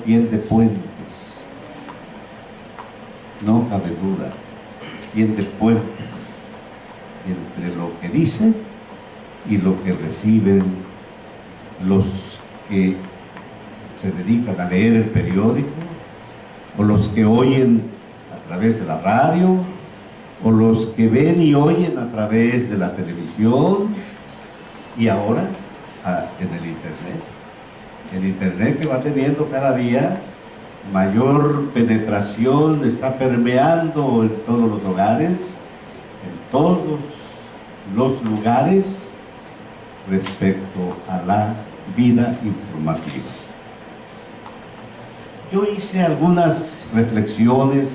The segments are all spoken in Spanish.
tiende puentes, no cabe duda, tiende puentes entre lo que dice y lo que reciben los que se dedican a leer el periódico, o los que oyen a través de la radio, o los que ven y oyen a través de la televisión, y ahora en el internet. El internet, que va teniendo cada día mayor penetración, está permeando en todos los hogares, en todos los lugares, respecto a la vida informativa. Yo hice algunas reflexiones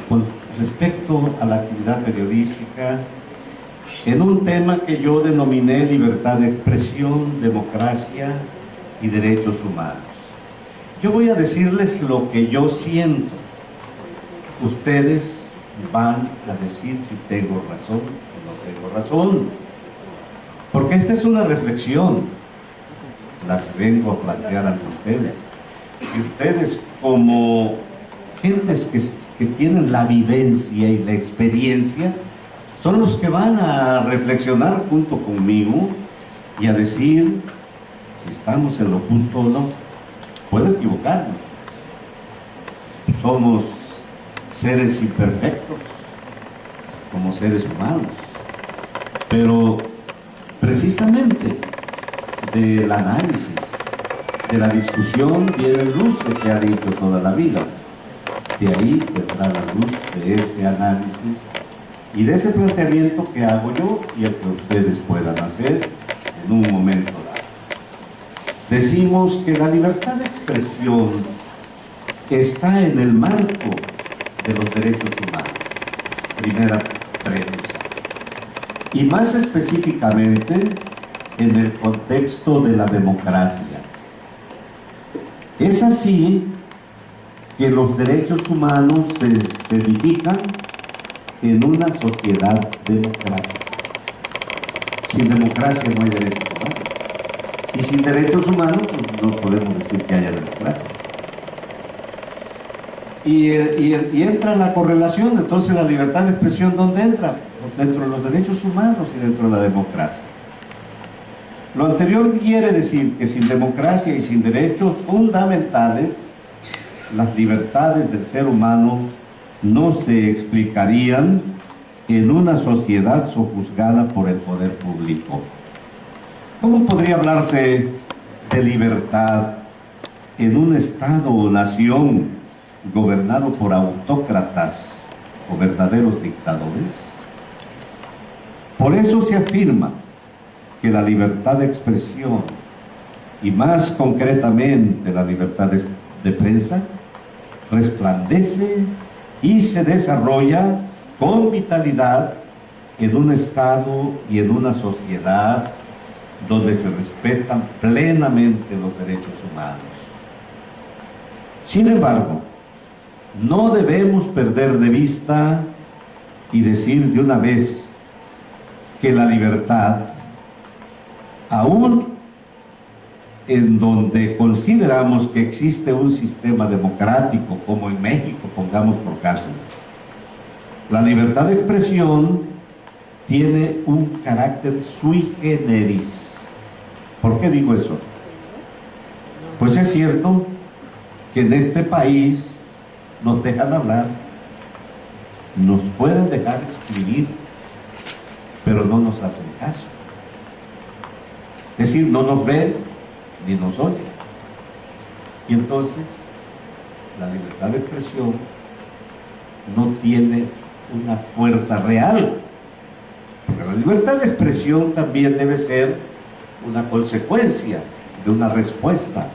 con respecto a la actividad periodística en un tema que yo denominé libertad de expresión, democracia y derechos humanos. Yo voy a decirles lo que yo siento. Ustedes van a decir si tengo razón o no tengo razón. Porque esta es una reflexión, la que vengo a plantear ante ustedes. Y ustedes, como gentes que tienen la vivencia y la experiencia, son los que van a reflexionar junto conmigo y a decir si estamos en lo justo o no. Puedo equivocarnos. Somos seres imperfectos, como seres humanos. Pero precisamente del análisis, de la discusión, viene luz, que se ha dicho toda la vida. De ahí vendrá la luz de ese análisis y de ese planteamiento que hago yo y el que ustedes puedan hacer en un momento dado. Decimos que la libertad de expresión está en el marco de los derechos humanos, primera premisa, y más específicamente en el contexto de la democracia. Es así que los derechos humanos se edifican en una sociedad democrática. Sin democracia no hay derechos humanos. Y sin derechos humanos, pues, no podemos decir que haya democracia. Y entra la correlación. Entonces, la libertad de expresión, ¿dónde entra? Pues dentro de los derechos humanos y dentro de la democracia. Lo anterior quiere decir que sin democracia y sin derechos fundamentales, las libertades del ser humano no se explicarían en una sociedad sojuzgada por el poder público. ¿Cómo podría hablarse de libertad en un Estado o nación gobernado por autócratas o verdaderos dictadores? Por eso se afirma que la libertad de expresión, y más concretamente la libertad de prensa, resplandece y se desarrolla con vitalidad en un Estado y en una sociedad donde se respetan plenamente los derechos humanos. Sin embargo, no debemos perder de vista y decir de una vez que la libertad, aún en donde consideramos que existe un sistema democrático, como en México, pongamos por caso, la libertad de expresión tiene un carácter sui generis. ¿Por qué digo eso? Pues es cierto que en este país nos dejan hablar, nos pueden dejar escribir, pero no nos hacen caso. Es decir, no nos ven ni nos oyen. Y entonces la libertad de expresión no tiene una fuerza real, porque la libertad de expresión también debe ser una consecuencia de una respuesta.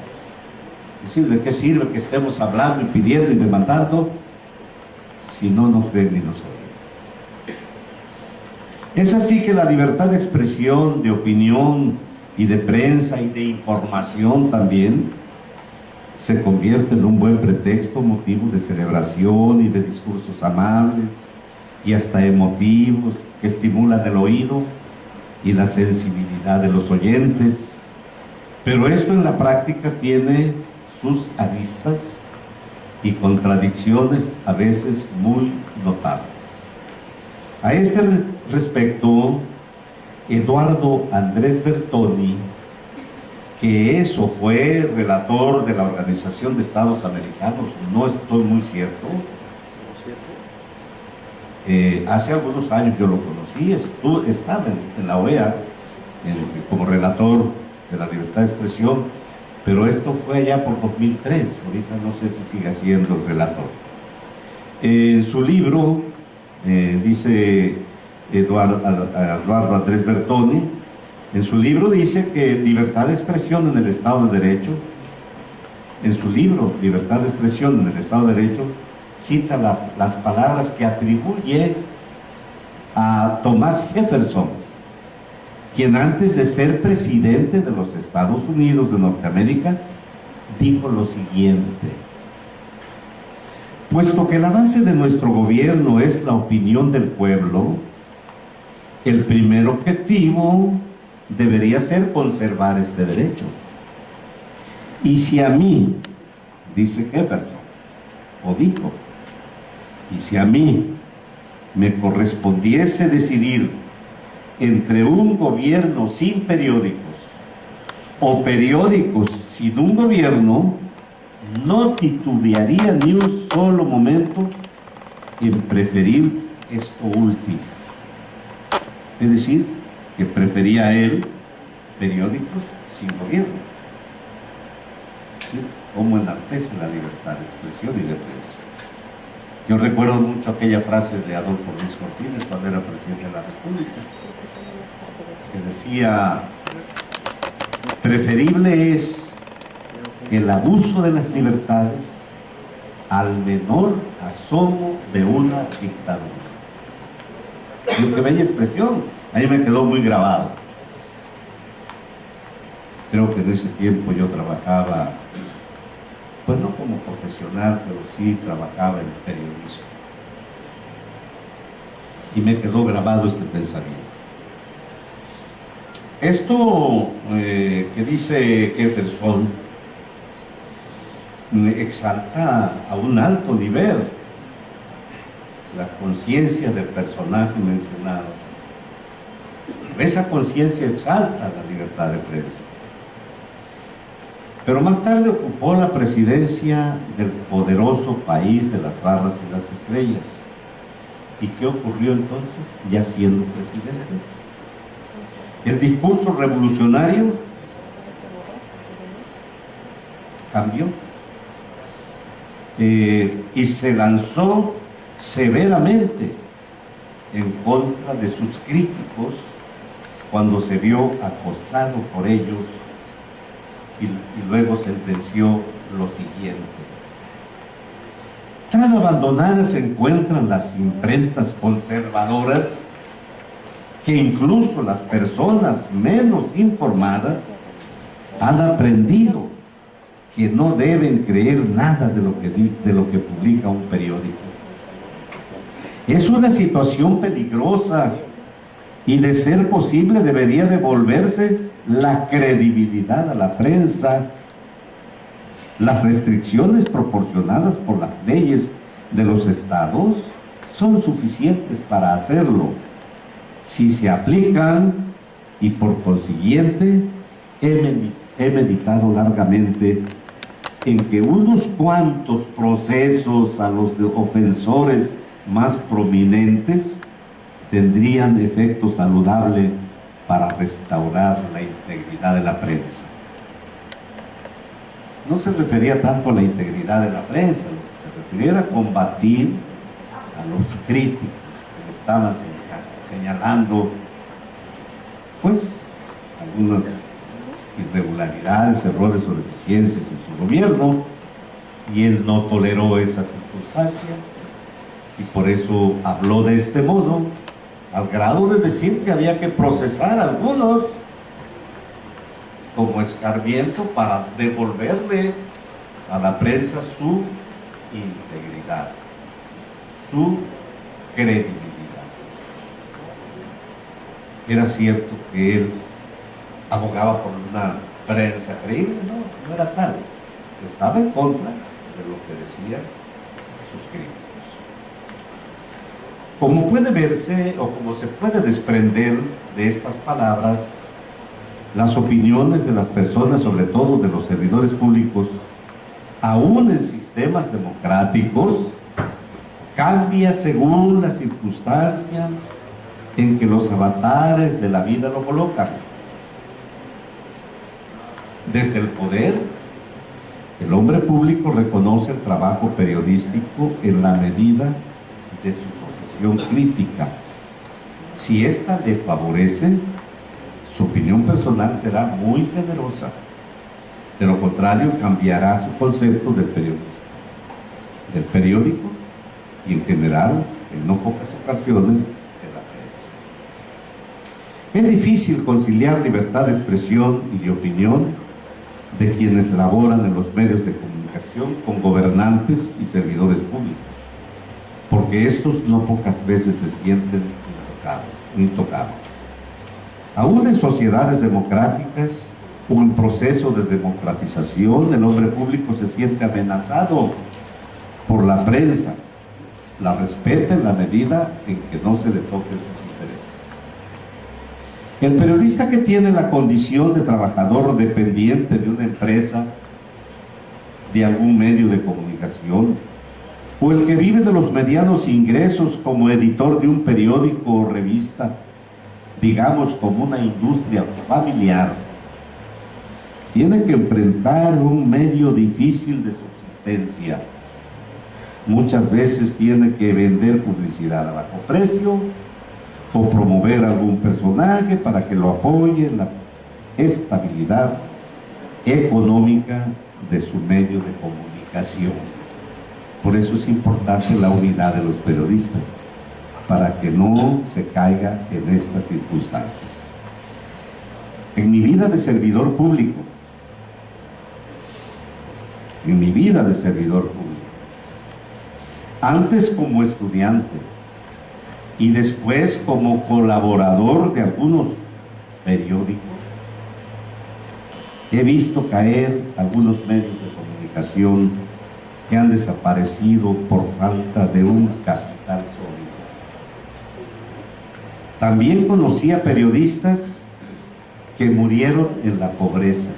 Es decir, ¿de qué sirve que estemos hablando y pidiendo y demandando si no nos ven ni nos oyen? Es así que la libertad de expresión, de opinión y de prensa y de información también se convierte en un buen pretexto, motivo de celebración y de discursos amables y hasta emotivos que estimulan el oído y la sensibilidad de los oyentes. Pero esto en la práctica tiene sus aristas y contradicciones a veces muy notables. A este respecto, Eduardo Andrés Bertoni, que eso fue relator de la Organización de Estados Americanos, no estoy muy cierto, hace algunos años yo lo conocí, estaba en la OEA como relator de la libertad de expresión, pero esto fue allá por 2003, ahorita no sé si sigue siendo el relator. En su libro, dice Eduardo Andrés Bertoni, en su libro dice que libertad de expresión en el Estado de Derecho, en su libro Libertad de expresión en el Estado de Derecho, cita las palabras que atribuye a Thomas Jefferson, quien antes de ser presidente de los Estados Unidos de Norteamérica, dijo lo siguiente: puesto que la base de nuestro gobierno es la opinión del pueblo, el primer objetivo debería ser conservar este derecho. Y si a mí, dice Jefferson, o dijo, y si a mí me correspondiese decidir entre un gobierno sin periódicos o periódicos sin un gobierno, no titubearía ni un solo momento en preferir esto último. Es decir, que prefería él periódicos sin gobierno. ¿Sí? Cómo enaltece la libertad de expresión y de prensa. Yo recuerdo mucho aquella frase de Adolfo Ruiz Cortines cuando era presidente de la República, que decía: preferible es el abuso de las libertades al menor asomo de una dictadura. Y qué bella expresión, ahí me quedó muy grabado. Creo que en ese tiempo yo trabajaba, pues no como profesional, pero sí trabajaba en periodismo. Y me quedó grabado este pensamiento. Esto que dice Jefferson exalta a un alto nivel la conciencia del personaje mencionado. Esa conciencia exalta la libertad de prensa. Pero más tarde ocupó la presidencia del poderoso país de las barras y las estrellas. ¿Y qué ocurrió entonces, ya siendo presidente? El discurso revolucionario cambió y se lanzó severamente en contra de sus críticos cuando se vio acosado por ellos y luego sentenció lo siguiente: tan abandonadas se encuentran las imprentas conservadoras que incluso las personas menos informadas han aprendido que no deben creer nada de lo que publica un periódico. Es una situación peligrosa y, de ser posible, debería devolverse la credibilidad a la prensa. Las restricciones proporcionadas por las leyes de los estados son suficientes para hacerlo, si se aplican, y por consiguiente he meditado largamente en que unos cuantos procesos a los ofensores más prominentes tendrían efecto saludable para restaurar la integridad de la prensa. No se refería tanto a la integridad de la prensa, lo que se refería era a combatir a los críticos que le estaban señalando pues algunas irregularidades, errores o deficiencias en su gobierno, y él no toleró esa circunstancia y por eso habló de este modo, al grado de decir que había que procesar a algunos como escarmiento para devolverle a la prensa su integridad, su credibilidad. Era cierto que él abogaba por una prensa creíble, no era tal. estaba en contra de lo que decían sus críticos. Como puede verse o como se puede desprender de estas palabras, las opiniones de las personas, sobre todo de los servidores públicos, aún en sistemas democráticos, cambia según las circunstancias en que los avatares de la vida lo colocan. Desde el poder, el hombre público reconoce el trabajo periodístico en la medida de su posición crítica. Si ésta le favorece, su opinión personal será muy generosa. De lo contrario, cambiará su concepto del periodista, del periódico y en general, en no pocas ocasiones, de la prensa. Es difícil conciliar libertad de expresión y de opinión de quienes laboran en los medios de comunicación con gobernantes y servidores públicos, porque estos no pocas veces se sienten intocables. Aún en sociedades democráticas o en proceso de democratización, el hombre público se siente amenazado por la prensa. La respeta en la medida en que no se le toquen sus intereses. El periodista que tiene la condición de trabajador dependiente de una empresa, de algún medio de comunicación, o el que vive de los medianos ingresos como editor de un periódico o revista, digamos como una industria familiar, tiene que enfrentar un medio difícil de subsistencia. Muchas veces tiene que vender publicidad a bajo precio o promover algún personaje para que lo apoye en la estabilidad económica de su medio de comunicación. Por eso es importante la unidad de los periodistas, para que no se caiga en estas circunstancias. En mi vida de servidor público, antes como estudiante y después como colaborador de algunos periódicos, he visto caer algunos medios de comunicación que han desaparecido por falta de un capital sólido. También conocí a periodistas que murieron en la pobreza,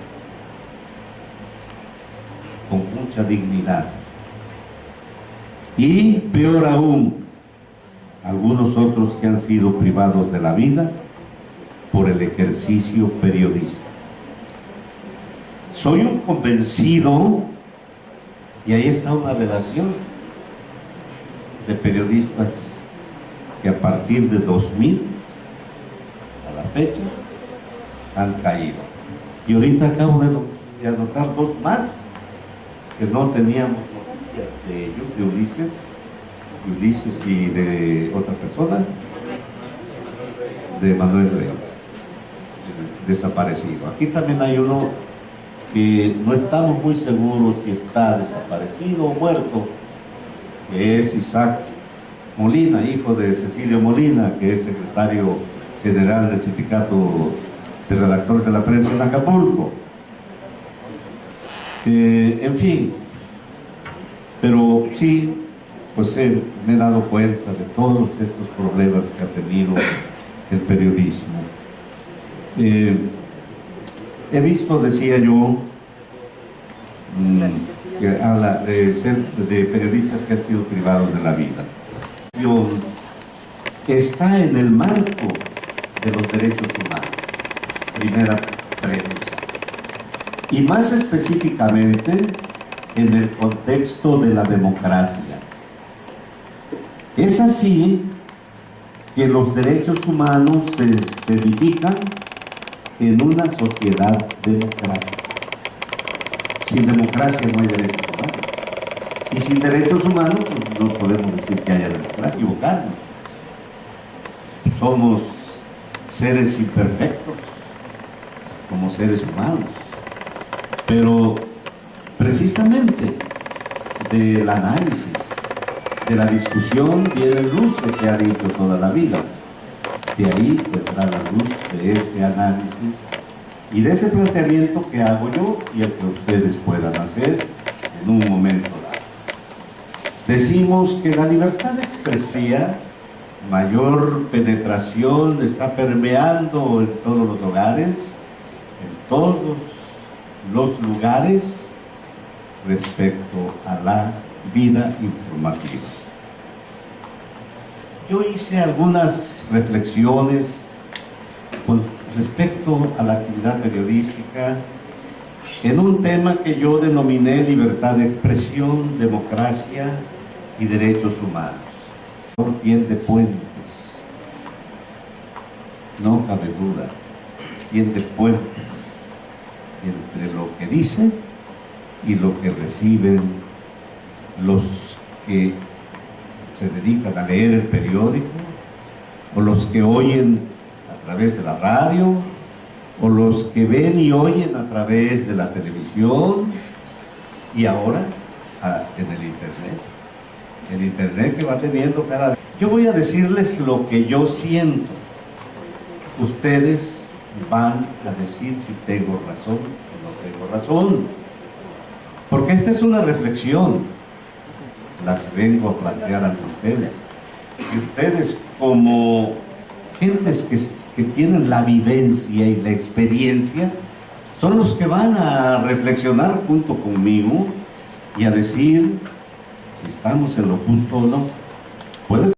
con mucha dignidad. Y peor aún, algunos otros que han sido privados de la vida por el ejercicio periodista. Soy un convencido, y ahí está una relación de periodistas que a partir de 2000 a la fecha han caído. Y ahorita acabo de anotar dos más que no teníamos noticias de ellos, de Ulises y de otra persona, de Manuel Reyes, desaparecido. Aquí también hay uno que no estamos muy seguros si está desaparecido o muerto, que es Isaac Molina, hijo de Cecilio Molina, que es secretario general del Sindicato de Redactores de la Prensa en Acapulco. En fin, pero sí, pues me he dado cuenta de todos estos problemas que ha tenido el periodismo. He visto, decía yo, que habla de periodistas que han sido privados de la vida. Está en el marco de los derechos humanos, primera premisa, y más específicamente en el contexto de la democracia. Es así que los derechos humanos se edifican en una sociedad democrática. Sin democracia no hay derechos humanos. Y sin derechos humanos pues, no podemos decir que haya democracia, equivocarnos. Somos seres imperfectos, como seres humanos. Pero precisamente del análisis, de la discusión viene luz, que se ha dicho toda la vida. De ahí vendrá la luz de ese análisis y de ese planteamiento que hago yo y el que ustedes puedan hacer en un momento dado. Decimos que la libertad de expresión, mayor penetración, está permeando en todos los hogares, en todos los lugares respecto a la vida informativa. Yo hice algunas reflexiones con respecto a la actividad periodística en un tema que yo denominé libertad de expresión, democracia y derechos humanos. Tiende puentes, no cabe duda, tiende puentes entre lo que dice y lo que reciben los que se dedican a leer el periódico, o los que oyen a través de la radio, o los que ven y oyen a través de la televisión, y ahora en el internet. El internet que va teniendo cada día. Yo voy a decirles lo que yo siento. Ustedes van a decir si tengo razón o no tengo razón. Porque esta es una reflexión, la que vengo a plantear ante ustedes. Y ustedes, como gentes que tienen la vivencia y la experiencia, son los que van a reflexionar junto conmigo y a decir si estamos en lo justo o no. Puede